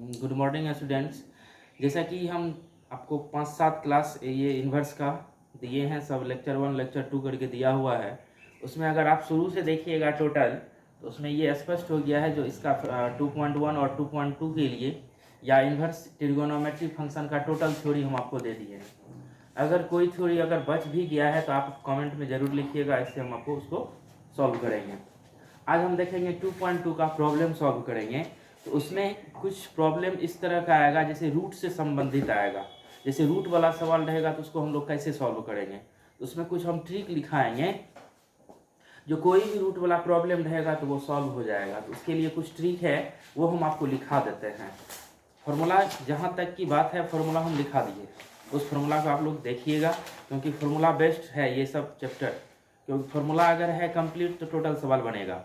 Good morning students. जैसा कि हम आपको 5-7 क्लास ये इन्वर्स का दिए हैं, सब लेक्चर 1 लेक्चर 2 करके दिया हुआ है। उसमें अगर आप शुरू से देखिएगा टोटल, तो उसमें ये स्पष्ट हो गया है जो इसका 2.1 और 2.2 के लिए या इन्वर्स ट्रिगोनोमेट्री फंक्शन का टोटल थ्योरी हम आपको दे दिए हैं। अगर कोई थ्योरी अगर बच भी गया है तो आप कमेंट में ज़रूर लिखिएगा, इससे हम आपको उसको सॉल्व करेंगे। आज हम देखेंगे 2.2 का प्रॉब्लम सॉल्व करेंगे। तो उसमें कुछ प्रॉब्लम इस तरह का आएगा जैसे रूट से संबंधित आएगा। जैसे रूट वाला सवाल रहेगा तो उसको हम लोग कैसे सॉल्व करेंगे, तो उसमें कुछ हम ट्रिक लिखाएंगे। जो कोई भी रूट वाला प्रॉब्लम रहेगा तो वो सॉल्व हो जाएगा। तो उसके लिए कुछ ट्रिक है, वो हम आपको लिखा देते हैं। फार्मूला जहाँ तक की बात है, फार्मूला हम लिखा दिए, उस फार्मूला को आप लोग देखिएगा, क्योंकि फार्मूला बेस्ट है ये सब चैप्टर। क्योंकि फार्मूला अगर है कंप्लीट तो टोटल सवाल बनेगा।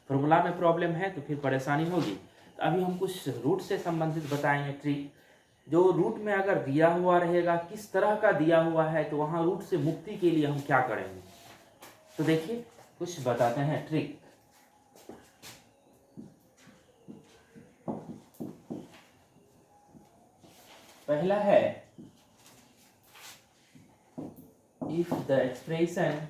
फार्मूला में प्रॉब्लम है तो फिर परेशानी होगी। तो अभी हम कुछ रूट से संबंधित बताएंगे ट्रिक। जो रूट में अगर दिया हुआ रहेगा, किस तरह का दिया हुआ है, तो वहाँ रूट से मुक्ति के लिए हम क्या करेंगे। तो देखिए कुछ बताते हैं ट्रिक। पहला है, इफ द एक्सप्रेशन,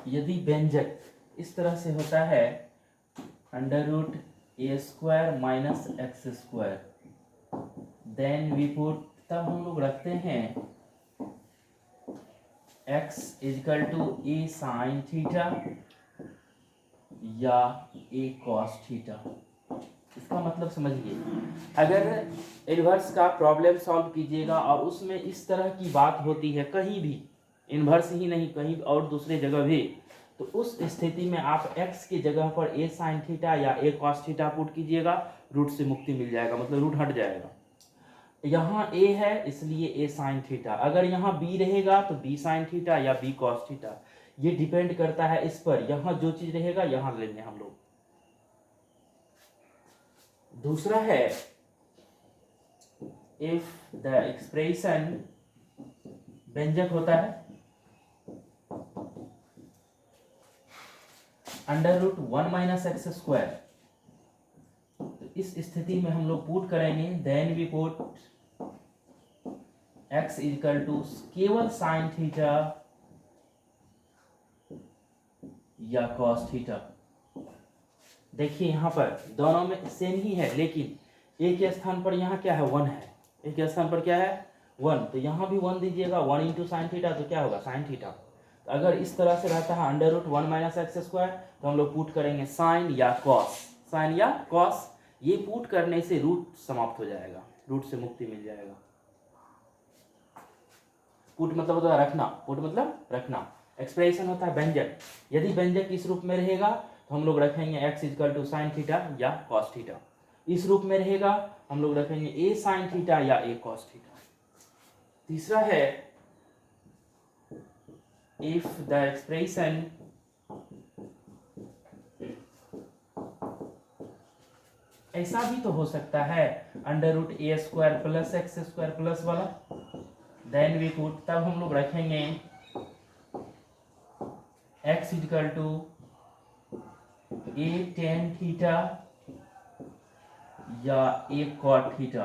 यदि व्यंजक इस तरह से होता है √a² minus x², then we put, तब हम लोग रखते हैं x equal to a sine theta या a कॉस थीटा। इसका मतलब समझिए, अगर इन्वर्स का प्रॉब्लम सॉल्व कीजिएगा और उसमें इस तरह की बात होती है, कहीं भी इन्वर्स ही नहीं कहीं और दूसरे जगह भी, तो उस स्थिति में आप x की जगह पर a साइन थीटा या a कॉस थीटा पुट कीजिएगा, रूट से मुक्ति मिल जाएगा, मतलब रूट हट जाएगा। यहाँ a है इसलिए a साइन थीटा, अगर यहाँ b रहेगा तो b साइन थीटा या b कॉस थीटा। ये डिपेंड करता है इस पर, यहाँ जो चीज रहेगा यहाँ लेंगे हम लोग। दूसरा है, इफ द एक्सप्रेशन, व्यंजक होता है √1 माइनस x², तो इस स्थिति में हम लोग पुट करेंगे, then we put x equal to केवल साइन थीटा या कॉस थीटा। देखिए यहाँ पर दोनों में सेम ही है, लेकिन एक के स्थान पर यहाँ क्या है, 1 है, एक के स्थान पर क्या है 1, तो यहाँ भी 1 दीजिएगा। 1 इंटू साइन थीटा तो क्या होगा, साइन थीटा। तो अगर इस तरह से रहता है √1 माइनस x² तो हम लोग पुट करेंगे साइन या कॉस, साइन या कॉस। ये पुट करने से रूट समाप्त हो जाएगा, रूट से मुक्ति मिल जाएगा। पुट मतलब होता है रखना, पुट मतलब रखना। एक्सप्रेशन होता है व्यंजक, यदि व्यंजक इस रूप में रहेगा तो हम लोग रखेंगे x equal to sine theta या कॉस थीटा। इस रूप में रहेगा हम लोग रखेंगे a साइन थीटा या a कॉस थीटा। तीसरा है, इफ द एक्सप्रेशन, ऐसा भी तो हो सकता है √a² प्लस x² प्लस वाला, देन वी पुट, तब हम लोग रखेंगे x equal to a tan theta या a कॉट थीटा।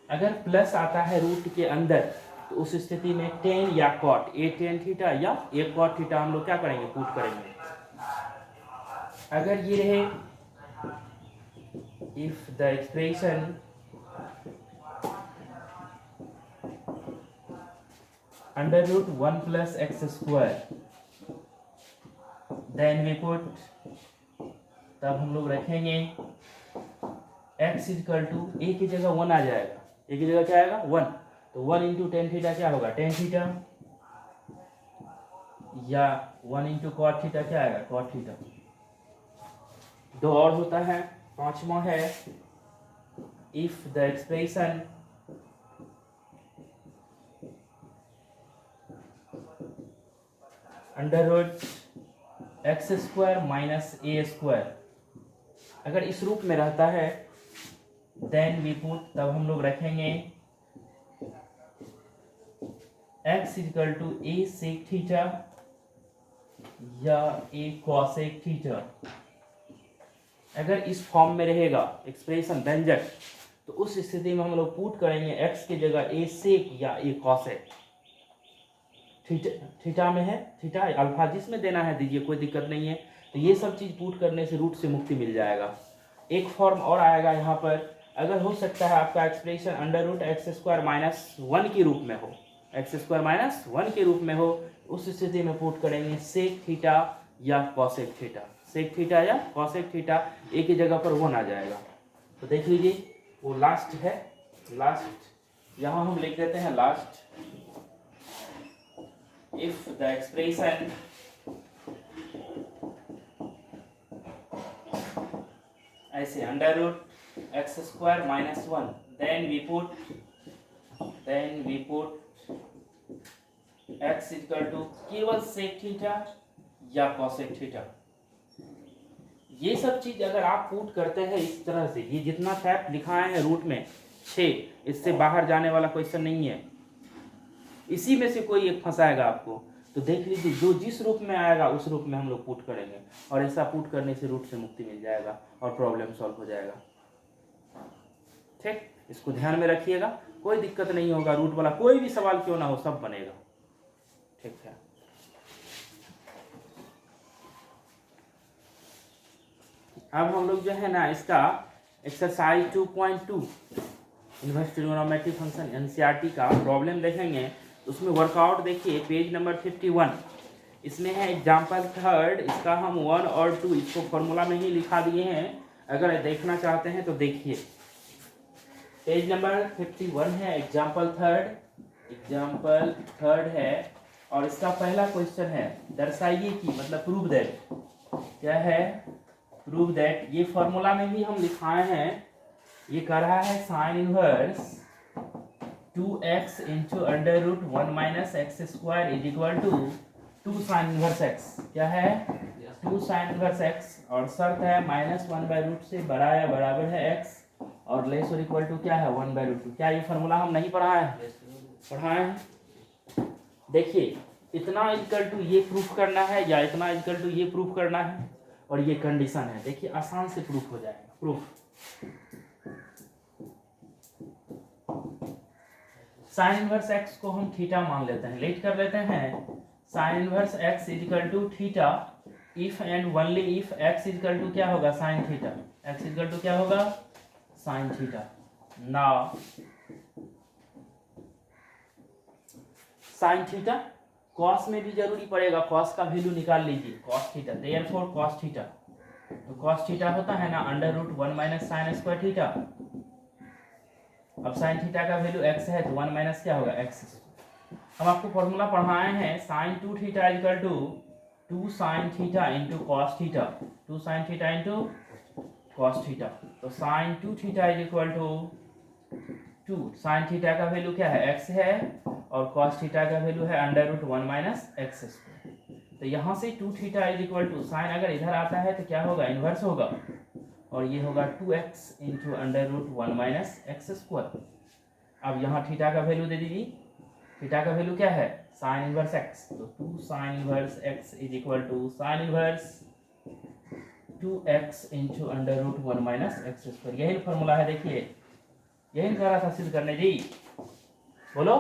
अगर प्लस आता है रूट के अंदर तो उस स्थिति में टेन या कॉट, a टेन थीटा या a कॉट थीटा हम लोग क्या करेंगे, पुट करेंगे। अगर ये रहे, if the expression √1 plus x², then we put, तब हम लोग रखेंगे x इक्वल टू, a की जगह 1 आ जाएगा, a की जगह क्या आएगा 1, तो 1 इंटू टेन थीटा क्या होगा, टेन थीटा, या 1 इंटू कॉट थीटा क्या आएगा, कॉट थीटा। दो और होता है, पांचवा है, if the expression √x² minus a², अगर इस रूप में रहता है, देन वी पुट, तब हम लोग रखेंगे x equal to a sec theta या a कॉसेक थीटा। अगर इस फॉर्म में रहेगा एक्सप्रेशन व्यंजक, तो उस स्थिति में हम लोग पुट करेंगे x की जगह a सेक या a कॉसेक। थीटा में है, थीटा अल्फा जिसमें देना है दीजिए, कोई दिक्कत नहीं है। तो ये सब चीज़ पुट करने से रूट से मुक्ति मिल जाएगा। एक फॉर्म और आएगा यहाँ पर, अगर हो सकता है आपका expression under root x square minus one के रूप में हो, एक्स स्क्वायर माइनस वन के रूप में हो, उस स्थिति में पुट करेंगे सेक थीटा या कॉसेक थीटा। सेक थीटा या कॉसेक थीटा, एक ही जगह पर वन आ जाएगा। तो देख लीजिए वो लास्ट है, लास्ट यहाँ हम लिख देते हैं लास्ट। इफ द एक्सप्रेशन ऐसे under root x square minus one, then we put x equal to केवल सेक थीटा या कॉसेक थीटा। ये सब चीज अगर आप पुट करते हैं इस तरह से, ये जितना टैप लिखाए हैं रूट में 6, इससे बाहर जाने वाला क्वेश्चन नहीं है, इसी में से कोई एक फंसाएगा आपको। तो देख लीजिए जो जिस रूप में आएगा उस रूप में हम लोग पुट करेंगे, और ऐसा पुट करने से रूट से मुक्ति मिल जाएगा और प्रॉब्लम सॉल्व हो जाएगा। ठीक, इसको ध्यान में रखिएगा, कोई दिक्कत नहीं होगा, रूट वाला कोई भी सवाल क्यों ना हो सब बनेगा। ठीक है, अब हम लोग जो है ना इसका exercise 2.2 inverse trigonometric function NCERT का प्रॉब्लम देखेंगे। उसमें वर्कआउट देखिए पेज नंबर 51, इसमें है एग्जाम्पल थर्ड। इसका हम 1 और 2 इसको फॉर्मूला में ही लिखा दिए हैं, अगर देखना चाहते हैं तो देखिए। पेज नंबर 51 है, एग्जाम्पल थर्ड है, और इसका पहला क्वेश्चन है दर्शाइए कि, मतलब प्रूव दैट। क्या है? Prove that. ये फॉर्मूला में भी हम लिखाए हैं, ये कर रहा है sine inverse 2x into under root 1 minus x square is equal to 2 sine inverse x। क्या है? 2 साइन इनवर्स x, और शर्त है माइनस 1 बाई रूट से बड़ा या बराबर है x, और लेस और इक्वल टू क्या है 1 बाई रूट 2। क्या ये फॉर्मूला हम नहीं पढ़ाए हैं? पढ़ाए हैं। देखिए इतना इक्वल टू ये प्रूफ करना है या इतना इक्वल टू ये प्रूफ करना है, और ये कंडीशन है। देखिए आसान से प्रूफ हो जाएगा। प्रूफ साइन इनवर्स x को हम थीटा मान लेते हैं, लेट कर लेते हैं। Sine inverse x is equal to theta if and only if x is equal to क्या होगा sine theta. x is equal to क्या होगा sine theta. Now sine theta cos में भी जरूरी पड़ेगा, कॉस का वैल्यू निकाल लीजिए, cos theta. Therefore cos theta, तो कॉस थीटा होता है ना under root 1 minus sine square theta. अब साइन थीटा का वैल्यू x है तो 1 माइनस क्या होगा x। हम आपको फॉर्मूला पढ़ाए हैं sine 2 theta equal to 2 sine theta into cos theta, 2 sine theta into cos theta. तो sine 2 theta is equal to 2 sine theta का वैल्यू क्या है x है, और कॉस थीटा का वैल्यू है under root 1 minus x square. तो यहाँ से 2 theta is equal to sine अगर इधर आता है तो क्या होगा इन्वर्स होगा, और ये होगा 2x into under root 1 minus x square. अब यहाँ थीटा का वैल्यू दे दीजिए, थीटा का वैल्यू क्या है साइन इनवर्स x, तो 2 sine inverse x is equal to sine inverse 2x into under root 1 minus x square. यही फॉर्मूला है, देखिए यही कह रहा था सिद्ध करने जी। बोलो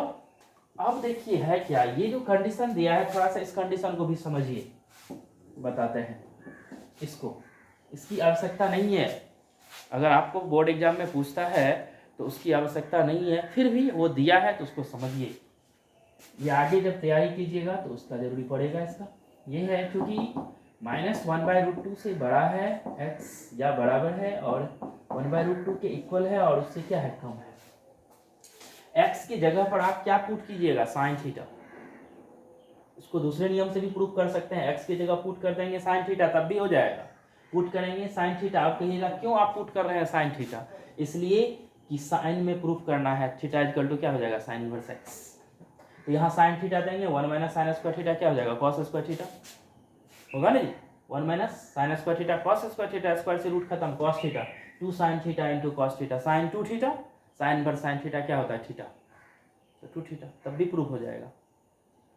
अब देखिए है क्या, ये जो कंडीशन दिया है थोड़ा सा इस कंडीशन को भी समझिए, बताते हैं इसको। इसकी आवश्यकता नहीं है, अगर आपको बोर्ड एग्जाम में पूछता है तो उसकी आवश्यकता नहीं है, फिर भी वो दिया है तो उसको समझिए। ये आगे जब तैयारी कीजिएगा तो उसका जरूरी पड़ेगा इसका। ये है क्योंकि माइनस 1 बाई रूट 2 से बड़ा है x या बराबर है, और 1 बाई रूट 2 के इक्वल है, और उससे क्या है कम है। x की जगह पर आप क्या पुट कीजिएगा साइन थीटा। इसको दूसरे नियम से भी प्रूफ कर सकते हैं, x की जगह पुट कर देंगे साइन थीटा तब भी हो जाएगा। पुट करेंगे साइन थीटा, आप कहिएगा क्यों आप पुट कर रहे हैं साइन थीटा, इसलिए कि साइन में प्रूफ करना है। थीटा इक्वल टू क्या हो जाएगा साइन इनवर्स x, तो यहाँ साइन थीटा देंगे 1 माइनस साइन स्क्वायर थीटा क्या हो जाएगा कॉस स्क्वायर थीटा होगा ना जी। 1 minus sine square theta cos square theta, square से रूट खत्म, cos theta 2 sine theta into cos theta, sine 2 theta, sine inverse sine theta क्या होता है थीटा, तो 2 थीटा, तब भी प्रूफ हो जाएगा।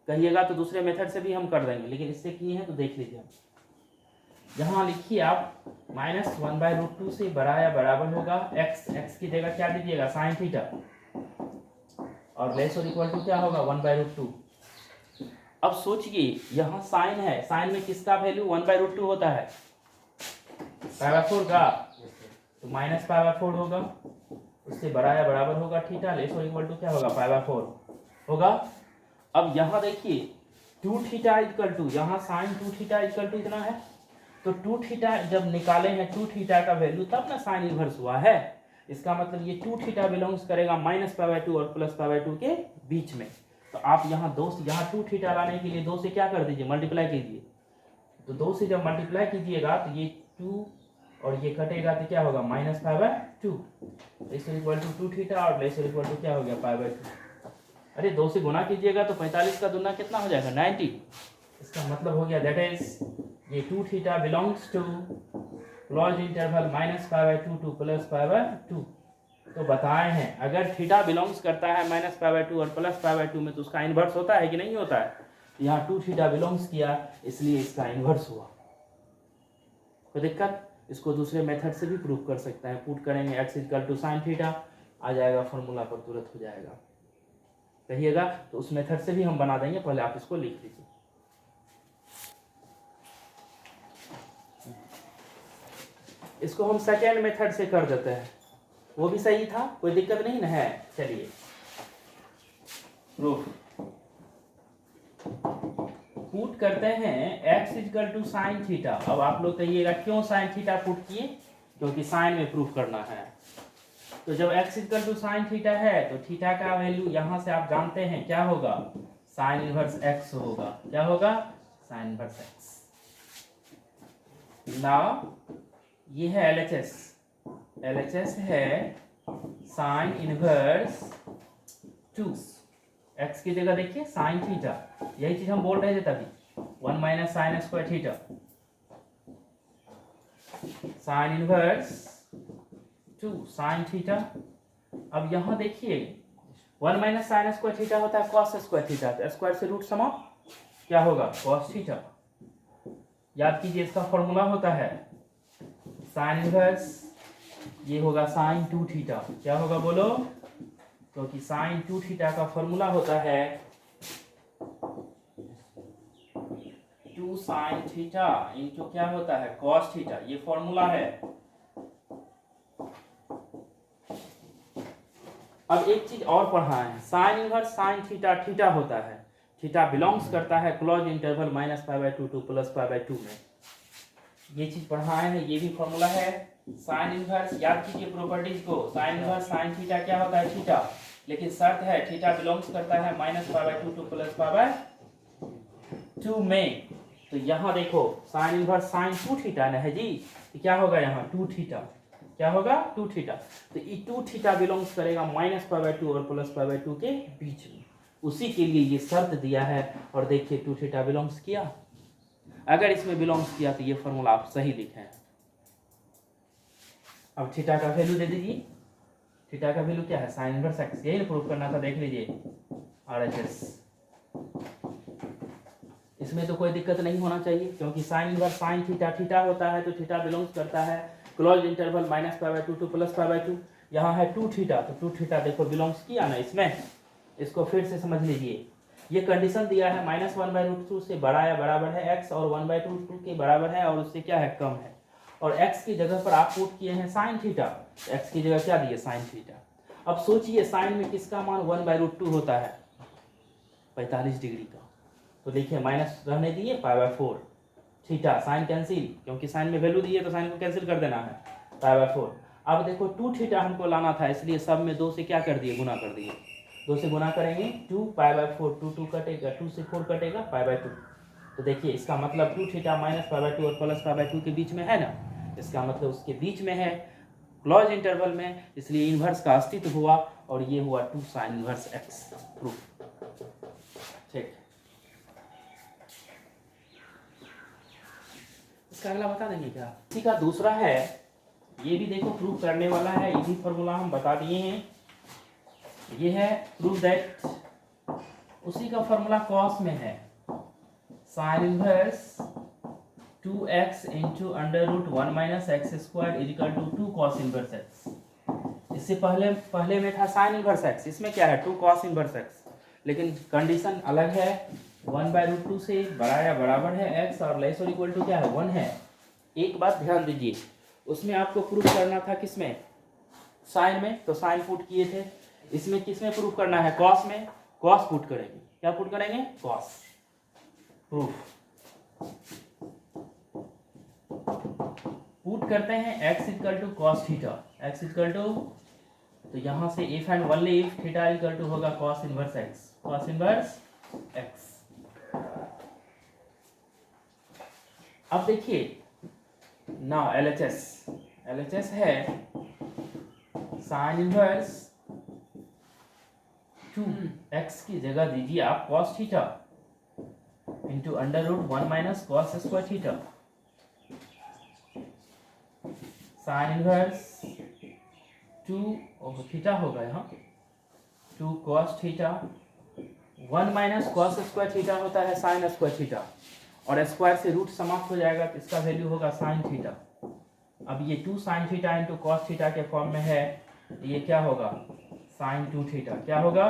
कहिएगा तो दूसरे मेथड से भी हम कर देंगे, लेकिन इससे किए हैं तो देख लीजिए। यहाँ लिखिए आप -1/√2 से बड़ा या बराबर होगा x की जगह क्या दीजिएगा साइन थीटा, और लेस और इक्वल टू क्या होगा 1/√2। अब सोचिए यहाँ साइन है, साइन में किसका वैल्यू 1/√2 होता है, π/4 का, तो -π/4 होगा, उससे बड़ा या बराबर होगा थीटा, लेस और इक्वल टू क्या होगा π/4 होगा। अब यहाँ देखिए 2 थीटा इक्वल टू, यहाँ साइन 2 थीटा इक्वल टू इतना है, तो 2 थीटा जब निकाले हैं 2 थीटा का वैल्यू तब ना साइन इनवर्स हुआ है। इसका मतलब ये 2 थीटा बिलोंग्स करेगा -π/2 और +π/2 के बीच में। तो आप यहाँ 2 थीटा लाने के लिए 2 से क्या कर दीजिए मल्टीप्लाई कीजिए, तो 2 से जब मल्टीप्लाई कीजिएगा तो ये 2 और ये कटेगा तो क्या होगा -π/2, इस इक्वल टू 2 थीटा और लेस इक्वल टू क्या हो गया π/2। अरे 2 से गुना कीजिएगा तो 45 का दुना कितना हो जाएगा 90। इसका मतलब हो गया दैट इज ये 2 theta belongs to close interval -π/2 to +π/2। तो बताए हैं अगर थीटा बिलोंग्स करता है -π/2 और +π/2 में तो उसका इन्वर्स होता है कि नहीं होता है। यहाँ 2 थीटा बिलोंग्स किया इसलिए इसका इन्वर्स हुआ। कोई दिक्कत, इसको दूसरे मेथड से भी प्रूव कर सकते हैं। पुट करेंगे x = sin थीटा, आ जाएगा फॉर्मूला पर तुरंत हो जाएगा। कहिएगा तो उस मेथड से भी हम बना देंगे, पहले आप इसको लिख लीजिए। इसको हम सेकेंड मेथड से कर देते हैं, वो भी सही था, कोई दिक्कत नहीं ना है। चलिए प्रूफ पुट करते हैं x = sin थीटा। अब आप लोग कहिएगा क्यों sin थीटा पुट किए, क्योंकि साइन में प्रूफ करना है। तो जब x = sin थीटा है तो थीटा का वैल्यू यहाँ से आप जानते हैं क्या होगा साइन इनवर्स x होगा। क्या होगा साइन इनवर्स x। नाउ ये है LHS है साइन इनवर्स 2, x की जगह देखिए साइन थीटा, यही चीज हम बोल रहे थे तभी 1 - sin square theta, sine inverse 2 sine theta. अब यहाँ देखिए 1 - sin स्क्वायर थीटा होता है cos स्क्वायर थीटा, तो स्क्वायर से रूट समाप्त, क्या होगा cos थीटा। याद कीजिए इसका फॉर्मूला होता है साइन इनवर्स, ये होगा साइन 2 थीटा। क्या होगा बोलो, क्योंकि साइन 2 थीटा का फॉर्मूला होता है 2 साइन थीटा इनटू क्या होता है cos थीटा, ये फॉर्मूला है। अब एक चीज और पढ़ा है, sine inverse sine theta theta होता है, थीटा बिलोंग्स करता है क्लोज इंटरवल -π/2 टू +π/2 में। ये चीज पढ़ाए हैं, ये भी फॉर्मूला है साइन इनवर्स। याद कीजिए प्रॉपर्टीज को, साइन इनवर्स साइन थीटा क्या होता है थीटा, लेकिन शर्त है थीटा बिलोंग्स करता है -π/2 टू +π/2 में। तो यहाँ देखो साइन इनवर्स साइन 2 थीटा ना है जी, तो क्या होगा यहाँ 2 थीटा, क्या होगा 2 थीटा। तो ये 2 थीटा बिलोंग्स करेगा -π/2 और +π/2 के बीच में, उसी के लिए ये शर्त दिया है। और देखिए 2 थीटा बिलोंग्स किया, अगर इसमें बिलोंग्स किया तो ये फॉर्मूला आप सही लिखे हैं। अब थीटा का वैल्यू दे दीजिए, थीटा का वैल्यू क्या है साइन इनवर्स x, यही प्रूव करना था, देख लीजिए RHS। इसमें तो कोई दिक्कत नहीं होना चाहिए, क्योंकि sign inverse sine theta theta होता है, तो थीटा बिलोंग्स करता है क्लोज इंटरवल -π/2 टू +π/2। यहाँ है 2 थीटा, तो 2 थीटा देखो बिलोंग्स किया ना इसमें। इसको फिर से समझ लीजिए, ये कंडीशन दिया है -1/√2 से बड़ा या बराबर है x, और 1/√2 के बराबर है और उससे क्या है कम है, और x की जगह पर आप पुट किए हैं साइन थीटा, x की जगह क्या दिए साइन थीटा। अब सोचिए साइन में किसका मान 1/√2 होता है 45 डिग्री का, तो देखिए माइनस रहने दिए π/4, थीटा साइन कैंसिल, क्योंकि साइन में वैल्यू दी है तो साइन को कैंसिल कर देना है π/4। अब देखो 2 थीटा हमको लाना था, इसलिए सब में 2 से क्या कर दिए गुना कर दिए, 2 से गुना करेंगे 2 π/4, 2 कटेगा, 2 से 4 कटेगा π/2। तो देखिए इसका मतलब 2 थीटा -π/2 और +π/2 के बीच में है ना, इसका मतलब उसके बीच में है क्लोज इंटरवल में, इसलिए इन्वर्स का अस्तित्व हुआ, और ये हुआ 2 साइन इनवर्स x प्रूफ। ठीक, इसका अगला बता देंगे क्या। इसी का दूसरा है, ये भी देखो प्रूफ करने वाला है, ये भी फॉर्मूला हम बता दिए हैं। ये है प्रूफ दैट, उसी का फॉर्मूला कॉस में है sine inverse 2x into under root 1 minus x square is equal to 2 cos inverse x. इससे पहले में था साइन इनवर्स एक्स, इसमें क्या है 2 कॉस इनवर्स एक्स, लेकिन कंडीशन अलग है, 1/√2 से बड़ा या बराबर है एक्स और लेस और इक्वल टू क्या है 1 है। एक बात ध्यान दीजिए, उसमें आपको प्रूफ करना था किसमें, साइन में, तो साइन पुट किए थे। इसमें किसमें प्रूफ करना है, कॉस में, कॉस पुट करेंगे। क्या पुट करेंगे, कॉस। प्रूफ पुट करते हैं x equal to cos theta, x equal to, तो यहां से if and only if theta equal to होगा cos inverse x, cos inverse x। अब देखिए ना LHS है साइन इनवर्स 2x की जगह दीजिए आप cos theta into under root 1 minus cos square theta, sine inverse 2 theta होगा यहाँ 2 cos theta, 1 minus cos square theta होता है साइन स्क्वायर थीटा, और स्क्वायर से रूट समाप्त हो जाएगा तो इसका वैल्यू होगा साइन थीटा। अब ये 2 sine theta into cos theta के फॉर्म में है, तो ये क्या होगा साइन 2 थीटा, क्या होगा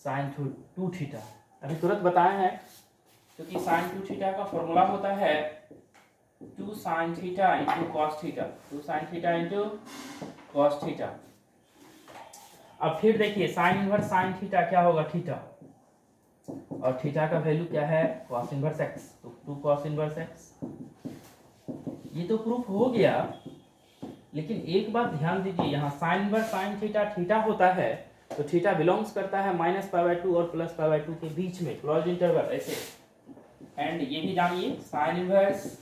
साइन 2 थीटा। अभी तुरंत बताए हैं, क्योंकि साइन 2 थीटा का फॉर्मूला होता है 2 sine theta into cos theta, 2 sine theta into cos theta. अब फिर देखिए साइन इनवर्स साइन थीटा क्या होगा थीटा, और थीटा का वैल्यू क्या है कॉस इनवर्स एक्स, तो 2 कॉस इनवर्स एक्स। ये तो प्रूफ हो गया, लेकिन एक बात ध्यान दीजिए, यहाँ sign inverse sine theta theta होता है, तो थीटा बिलोंग्स करता है -π/2 और +π/2 के बीच में, क्लोज इंटरवल ऐसे। एंड ये भी जानिए साइन इनवर्स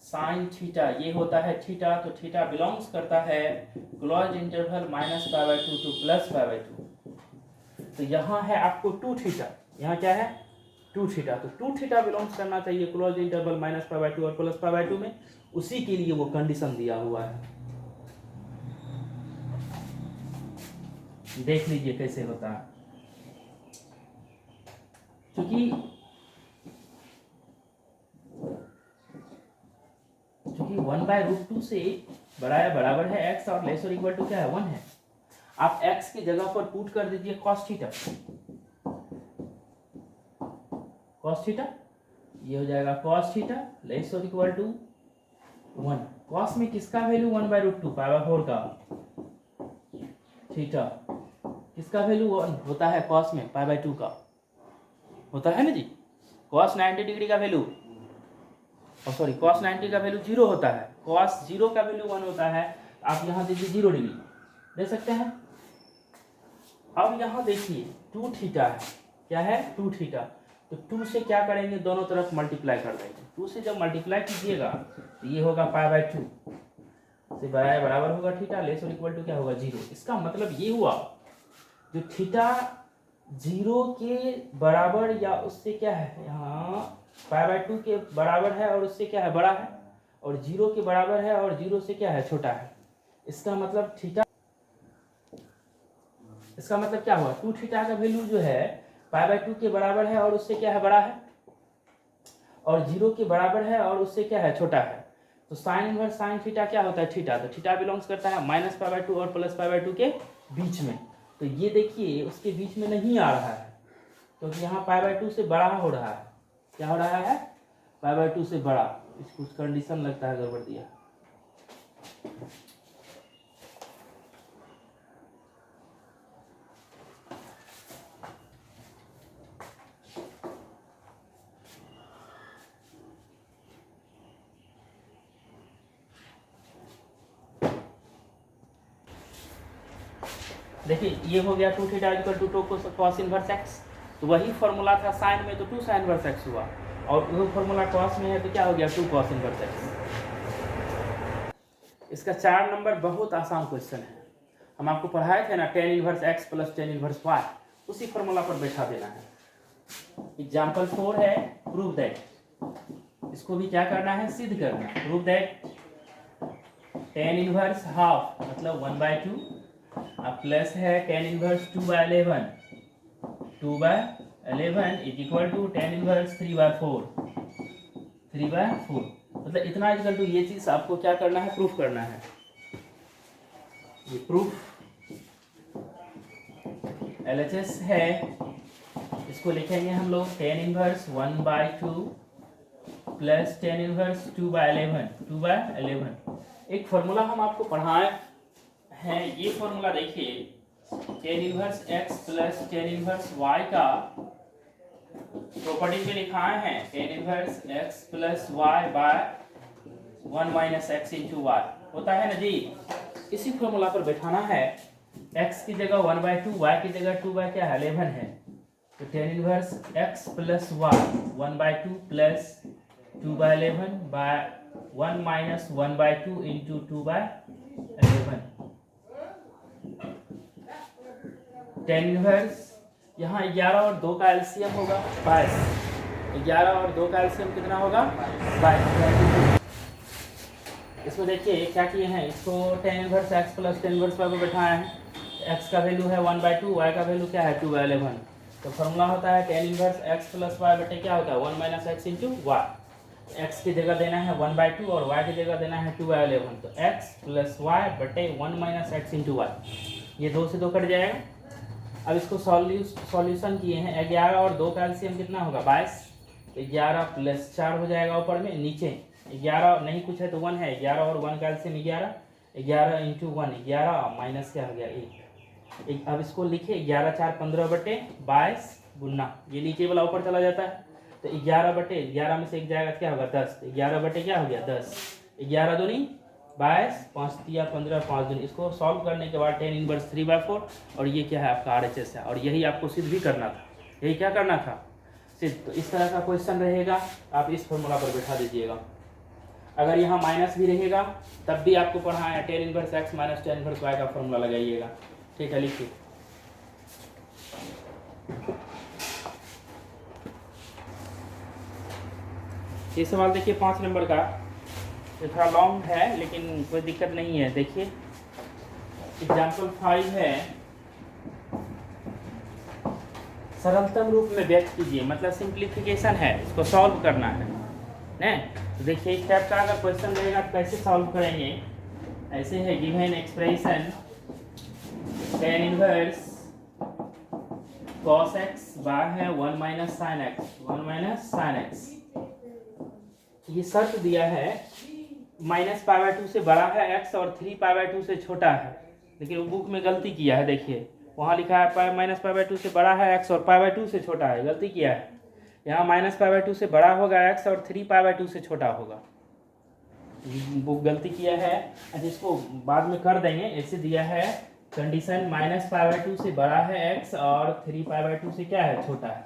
साइन थीटा ये होता है थीटा, तो थीटा बिलोंग्स करता है क्लोज इंटरवल -π/2 टू +π/2। तो यहाँ है आपको 2 थीटा, यहाँ क्या है 2 थीटा, तो 2 थीटा बिलोंग्स करना चाहिए क्लोज इंटरवल -π/2 और +π/2 में, उसी के लिए वो कंडीशन दिया हुआ है। देख लीजिए कैसे होता है, क्योंकि 1/√2 से बड़ा या बराबर है x और लेस और इक्वल टू क्या है 1 है। आप x की जगह पर पुट कर दीजिए cos थीटा, cos थीटा ये हो जाएगा cos थीटा लेस और इक्वल टू 1। cos में किसका वैल्यू 1/√2 π/4 का, थीटा किसका वैल्यू 1 होता है cos में π/2 का होता है ना जी। cos 90 डिग्री का वैल्यू, सॉरी cos 90 का वैल्यू 0 होता है, cos 0 का वैल्यू 1 होता है। आप यहाँ दीजिए 0 डिग्री दे सकते हैं। अब यहाँ देखिए 2 थीटा है, क्या है 2 थीटा, तो 2 से क्या करेंगे दोनों तरफ मल्टीप्लाई कर देंगे। 2 से जब मल्टीप्लाई कीजिएगा तो ये होगा π/2 से बराबर होगा थीटा लेस और इक्वल टू क्या होगा 0। इसका मतलब ये हुआ जो थीटा 0 के बराबर या उससे क्या है, यहाँ π/2 के बराबर है और उससे क्या है बड़ा है, और 0 के बराबर है और 0 से क्या है छोटा है। इसका मतलब थीटा, इसका मतलब क्या हुआ 2 थीटा का वैल्यू जो है π/2 के बराबर है और उससे क्या है बड़ा है, और 0 के बराबर है और उससे क्या है छोटा है। तो साइन इनवर्स साइन थीटा क्या होता है थीटा, तो थीटा बिलोंग्स करता है -π/2 और +π/2 के बीच में। तो ये देखिए उसके बीच में नहीं आ रहा है, क्योंकि यहाँ π/2 से बड़ा हो रहा है, क्या हो रहा है π/2 से बड़ा। इसको कुछ कंडीशन लगता है गड़बड़ दिया। देखिए ये हो गया 2 theta equal to 2 cos inverse x, तो वही फॉर्मूला था साइन में तो 2 sin इनवर्स x हुआ, और वो फॉर्मूला cos में है तो क्या हो गया 2 cos इनवर्स x। इसका 4 नंबर बहुत आसान क्वेश्चन है, हम आपको पढ़ाए थे ना tan inverse x plus tan inverse y, उसी फॉर्मूला पर बैठा देना है। एग्जाम्पल 4 है प्रूव दैट, इसको भी क्या करना है सिद्ध करना। Prove that tan inverse half मतलब 1/2 अब प्लस है tan inverse 2/11, 2/11 is equal to tan inverse 3/4, 3/4, मतलब इतना इक्वल टू ये चीज़ आपको क्या करना है, प्रूफ करना है। ये प्रूफ LHS है, इसको लिखेंगे हम लोग tan inverse 1/2 plus tan inverse 2/11। एक फॉर्मूला हम आपको पढ़ाए हैं, ये फॉर्मूला देखिए, tan inverse x plus tan inverse y का प्रॉपर्टी में लिखाए हैं tan inverse x plus y by 1 minus x into y होता है ना जी। इसी फॉर्मूला पर बैठाना है, x की जगह 1/2, y की जगह 2/11 है, तो tan inverse x plus y 1/2 plus 2/11 by 1 minus 1/2 into 2/11। tan inverse यहाँ 11 और 2 का एलसीएम होगा 22, 11 और 2 का एलसीएम कितना होगा 22। इसमें देखिए क्या किए हैं, इसको tan inverse x plus tan inverse y को बैठाए हैं, x का वैल्यू है 1/2, y का वैल्यू क्या है 2/11, तो फॉर्मूला होता है tan inverse x plus y बटे क्या होता है 1 minus x into y. x की जगह देना है 1/2 और y की जगह देना है 2/11, तो x प्लस y बटे 1 माइनस एक्स इंटू वाई, ये 2 से 2 कट जाएगा। अब इसको सॉल्यूशन किए हैं, 11 और 2 का एलसीएम कितना होगा 22, तो 11 प्लस 4 हो जाएगा ऊपर में, नीचे 11 नहीं कुछ है तो 1 है, 11 और 1 का एलसीएम 11, 11 इंटू 1 11 माइनस क्या हो गया 1। अब इसको लिखे 11 4 15 बटे 22 गुना, ये नीचे वाला ऊपर चला जाता है, तो 11 बटे 11 में से एक जाएगा क्या होगा 10, 11 बटे क्या हो गया 10, 11 दूनी 22, 5 तिया 15, 5 दूनी। इसको सॉल्व करने के बाद tan इनवर्स 3/4 और ये क्या है आपका RHS है, और यही आपको सिद्ध भी करना था, यही क्या करना था सिद्ध। तो इस तरह का क्वेश्चन रहेगा, आप इस फॉर्मूला पर बैठा दीजिएगा। अगर यहाँ माइनस भी रहेगा तब भी आपको पढ़ाया tan inverse x minus tan inverse y का फॉर्मूला लगाइएगा, ठीक है। लिखिए ये सवाल देखिए 5 नंबर का, ये थोड़ा लॉन्ग है लेकिन कोई दिक्कत नहीं है। देखिए एग्जाम्पल 5 है, सरलतम रूप में व्यक्त कीजिए, मतलब सिंप्लीफिकेशन है, इसको सॉल्व करना है ना। तो देखिए इस टाइप का अगर क्वेश्चन रहेगा तो कैसे सॉल्व करेंगे, ऐसे है given expression tan inverse cos x बार है 1 minus sine x, 1 minus sine x. ये शर्त दिया है -π/2 से बड़ा है x और 3π/2 से छोटा है, लेकिन वो बुक में गलती किया है। देखिए वहाँ लिखा है -π/2 से बड़ा है x और π/2 से छोटा है, गलती किया है। यहाँ -π/2 से बड़ा होगा x और 3π/2 से छोटा होगा, बुक गलती किया है। अच्छा इसको बाद में कर देंगे, ऐसे दिया है कंडीशन -π/2 से बड़ा है x और 3π/2 से क्या है छोटा है।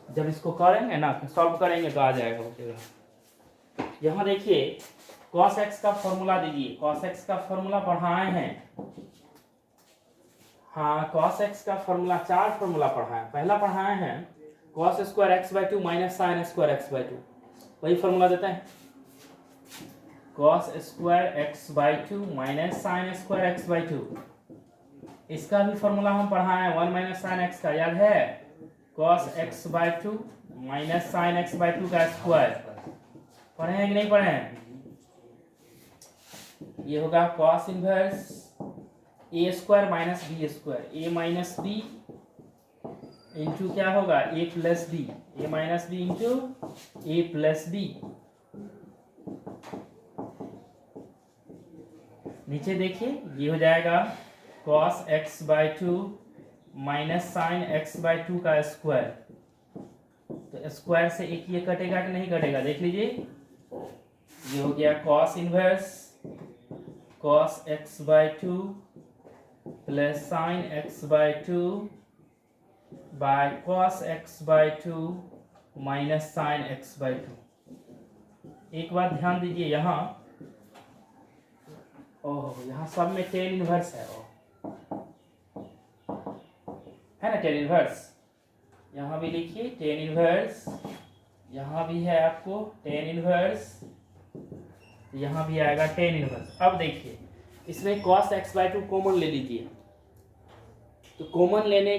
जब इसको करेंगे ना सॉल्व करेंगे तो आ जाएगा बचेगा। यहाँ देखिए cos x का फॉर्मूला दीजिए, cos x का फॉर्मूला पढ़ाए हैं, हाँ cos x का फॉर्मूला 4 फॉर्मूला पढ़ाए, पहला पढ़ाए हैं cos square x/2 minus sine square x/2, वही फॉर्मूला देते हैं cos square x/2 minus sine square x/2। इसका भी फॉर्मूला हम पढ़ाए हैं 1 माइनस साइन x का, याद है cos x/2 minus sine x/2 का स्क्वायर, पढ़े हैं कि नहीं पढ़े हैं। ये होगा cos inverse a square minus b square, a minus b into क्या होगा a plus b, a minus b into a plus b। नीचे देखिए ये हो जाएगा cos x/2 minus sine x/2 का स्क्वायर, तो स्क्वायर से एक ये कटेगा कि नहीं कटेगा, देख लीजिए ये हो गया cos inverse cos x/2 plus sine x/2 by cos x/2 minus sine x/2। एक बात ध्यान दीजिए, यहाँ यहाँ सब में tan इनवर्स है, है ना tan इनवर्स, यहाँ भी लिखिए tan इनवर्स, यहाँ भी है आपको tan इनवर्स, यहाँ भी आएगा tan इनवर्स। अब देखिए इसमें cos x/2 कॉमन ले लीजिए, तो कॉमन लेने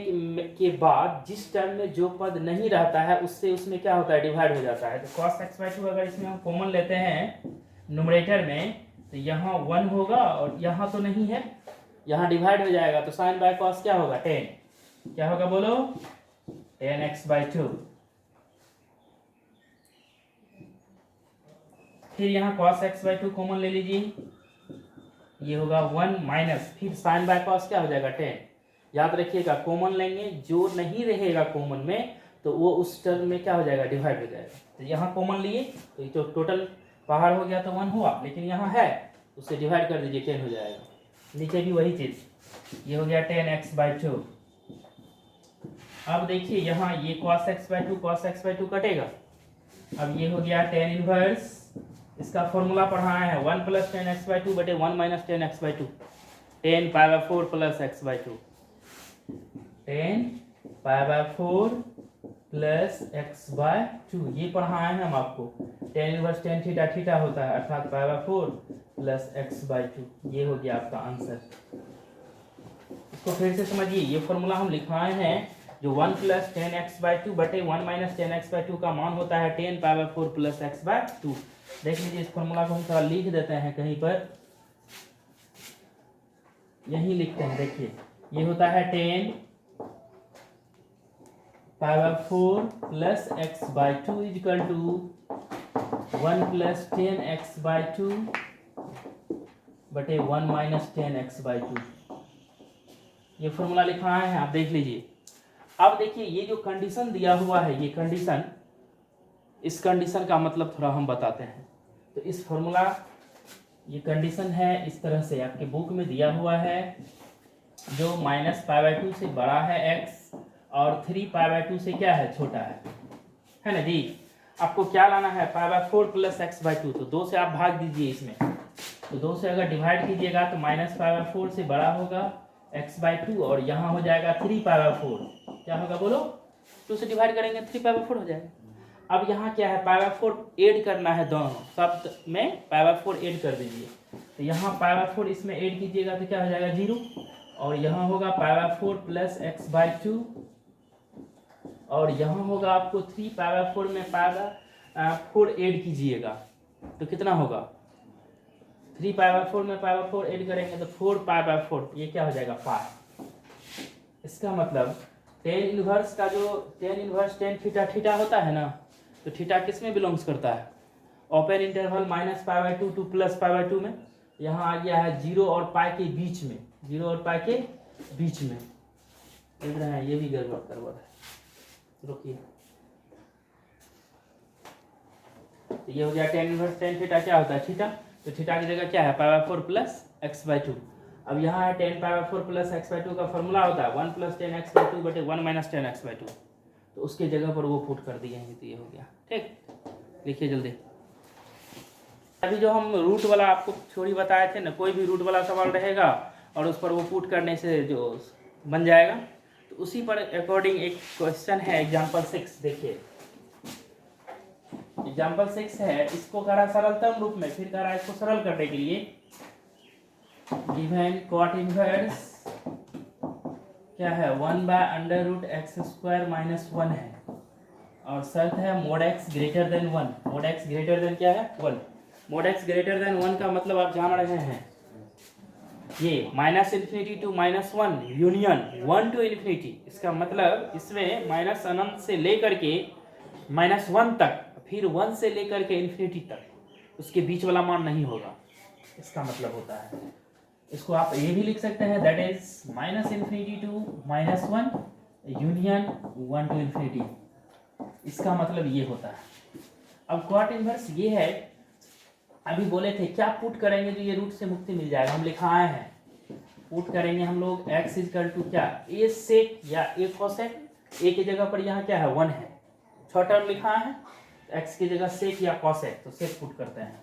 के बाद जिस टर्म में जो पद नहीं रहता है उससे उसमें क्या होता है, डिवाइड हो जाता है। तो cos x/2 अगर इसमें हम कॉमन लेते हैं न्यूमरेटर में, तो यहाँ 1 होगा और यहाँ तो नहीं है, यहाँ डिवाइड हो जाएगा। तो साइन बाय कॉस क्या होगा, 10। क्या होगा बोलो, 10x/2। फिर यहाँ cos x/2 कॉमन ले लीजिए, ये होगा 1 माइनस, फिर साइन बाय कॉस क्या हो जाएगा, 10। याद रखिएगा कॉमन लेंगे, जो नहीं रहेगा कॉमन में तो वो उस टर्म में क्या हो जाएगा, डिवाइड हो जाएगा। तो यहाँ कॉमन लिए तो जो टोटल बाहर हो गया तो 1 हुआ, लेकिन यहाँ है उससे डिवाइड कर दीजिए, 10 हो जाएगा। नीचे भी वही चीज़, ये हो गया 10x/2। अब देखिए यहाँ ये cos x/2 कटेगा। अब ये हो गया tan इनवर्स, इसका फॉर्मूला पढ़ाया है 1 + 10x/2 बटे 1 - 10x/2, 10π/4 + x/2, 10π/4 + x/2। ये पढ़ाए हैं हम आपको। tan inverse tan theta theta होता है, अर्थात π/4 + x/2। ये हो गया आपका आंसर। इसको फिर से समझिए, ये फॉर्मूला हम लिखाए हैं जो 1 + 10x/2 बटे 1 - 10x/2 का मान होता है 10π/4 + x/2। देख लीजिए, इस फॉर्मूला को हम थोड़ा लिख देते हैं कहीं पर, यही लिखते हैं। देखिए ये होता है 10π/4 + x/2 = 1 + 10x/2 बटे 1 - 10x/2। ये फॉर्मूला लिखा है, आप देख लीजिए। अब देखिए ये जो कंडीशन दिया हुआ है, ये कंडीशन, इस कंडीशन का मतलब थोड़ा हम बताते हैं। तो इस फॉर्मूला, ये कंडीशन है इस तरह से, आपके बुक में दिया हुआ है, जो -π/2 से बड़ा है x और 3π/2 से क्या है, छोटा है ना जी। आपको क्या लाना है, π/4 + x/2। तो 2 से आप भाग दीजिए इसमें, तो 2 से अगर डिवाइड कीजिएगा तो -π/4 से बड़ा होगा x/2 और यहाँ हो जाएगा 3π/4। क्या होगा बोलो, 2 से डिवाइड करेंगे 3π/4 हो जाएगा। अब यहाँ क्या है, π/4 ऐड करना है, दोनों शब्द में π/4 ऐड कर दीजिए। तो यहाँ π/4 इसमें ऐड कीजिएगा तो क्या हो जाएगा, 0। और यहाँ होगा π/4 + x/2 और यहाँ होगा आपको 3π/4 में π/4 ऐड कीजिएगा तो कितना होगा, 3π/4 में π/4 ऐड करेंगे तो 4π/4, ये क्या हो जाएगा, 5। इसका मतलब tan इनवर्स का जो tan inverse tan theta theta होता है ना, तो थीटा किस में बिलोंग्स करता है, ओपन इंटरवल -π/2 टू +π/2 में। यहाँ आ गया है 0 और पाई के बीच में, 0 और पाई के बीच में। देख रहे हैं, ये भी गड़बड़ है, रुकिए। तो ये हो गया tan इनवर्स tan थीटा क्या होता है, थीटा। तो थीटा की जगह क्या है, π/4 + x/2। अब यहाँ है 10π/4 + x/2 का फॉर्मूला होता है 1 + 10x/2 बटे 1 - 10x/2। तो उसके जगह पर वो पुट कर दिए हैं, तो ये हो गया। ठीक, लिखिए जल्दी। अभी जो हम रूट वाला आपको थ्योरी बताए थे ना, कोई भी रूट वाला सवाल रहेगा और उस पर वो पुट करने से जो बन जाएगा, तो उसी पर अकॉर्डिंग एक क्वेश्चन है एग्जाम्पल 6। देखिए एग्जाम्पल 6 है, इसको करा सरलतम रूप में, फिर करा इसको सरल करने के लिए। गिवन cot इनवर्स क्या है, 1/√x² - 1 है और शर्त है mod x greater than 1। mod x greater than क्या है, 1। mod x ग्रेटर देन 1 का मतलब आप जान रहे हैं, ये -∞ to -1 यूनियन 1 to ∞। इसका मतलब इसमें माइनस अनंत से लेकर के -1 तक, फिर 1 से लेकर के ∞ तक, उसके बीच वाला मान नहीं होगा, इसका मतलब होता है। इसको आप ये भी लिख सकते हैं, that is -∞ to -1 union 1 to ∞। इसका मतलब ये होता है। अब cot इनवर्स ये है, अभी बोले थे क्या पुट करेंगे तो ये रूट से मुक्ति मिल जाएगा, हम लिखाए हैं। पुट करेंगे हम लोग x = क्या, a sec या a cosec। a की जगह पर यहाँ क्या है, 1 है, छोटा टर्म लिखा है, x की जगह sec या cosec, तो sec पुट करते हैं,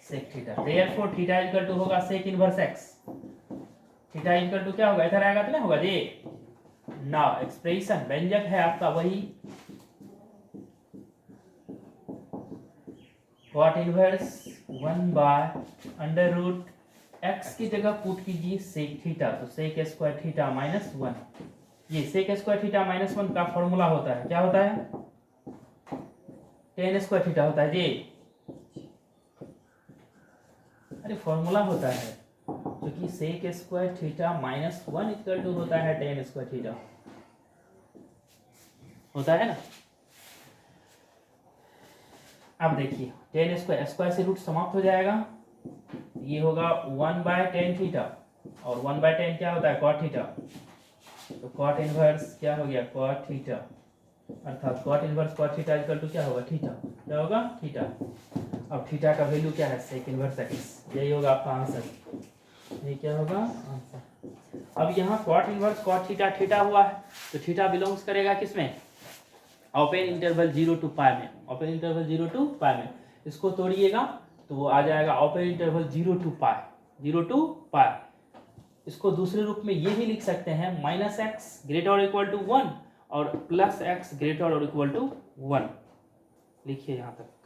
sec थीटा। therefore थीटा = होगा sec इनवर्स x। थीटा = क्या होगा, इधर आएगा तो नहीं होगा जी ना, एक्सप्रेशन व्यंजक है आपका वही, cot इनवर्स 1/√x² x की जगह पुट कीजिए सेक थीटा, तो सेक स्क्वायर थीटा माइनस 1। ये सेक स्क्वायर थीटा माइनस 1 का फॉर्मूला होता है, क्या होता है? टेन स्क्वायर थीटा होता है जी। अरे फॉर्मूला होता है, क्योंकि sec square theta minus 1 equal to होता है टेन स्क्वायर थीटा, होता है ना। अब देखिए टेन स्क्वायर, स्क्वायर से रूट समाप्त हो जाएगा, ये होगा 1/10 थीटा, और 1/10 क्या होता है? Cot theta. तो कॉट इनवर्स क्या हो गया? कॉट थीटा, अर्थात cot inverse cot theta equal to क्या होगा? थीटा। क्या होगा? थीटा। अब थीटा का वैल्यू क्या है? Sec inverse x. यही होगा आपका आंसर। ये क्या होगा? आंसर। अब यहाँ cot inverse cot theta theta हुआ है, तो थीटा बिलोंग्स करेगा किसमें? ओपन इंटरवल 0 to पाई में। ओपन इंटरवल 0 to पाई में, इसको तोड़िएगा तो वो आ जाएगा open interval 0 to pi, 0 to पाई। इसको दूसरे रूप में ये भी लिख सकते हैं, -x ग्रेटर और इक्वल टू 1 और +x ग्रेटर और इक्वल टू 1। लिखिए यहाँ तक।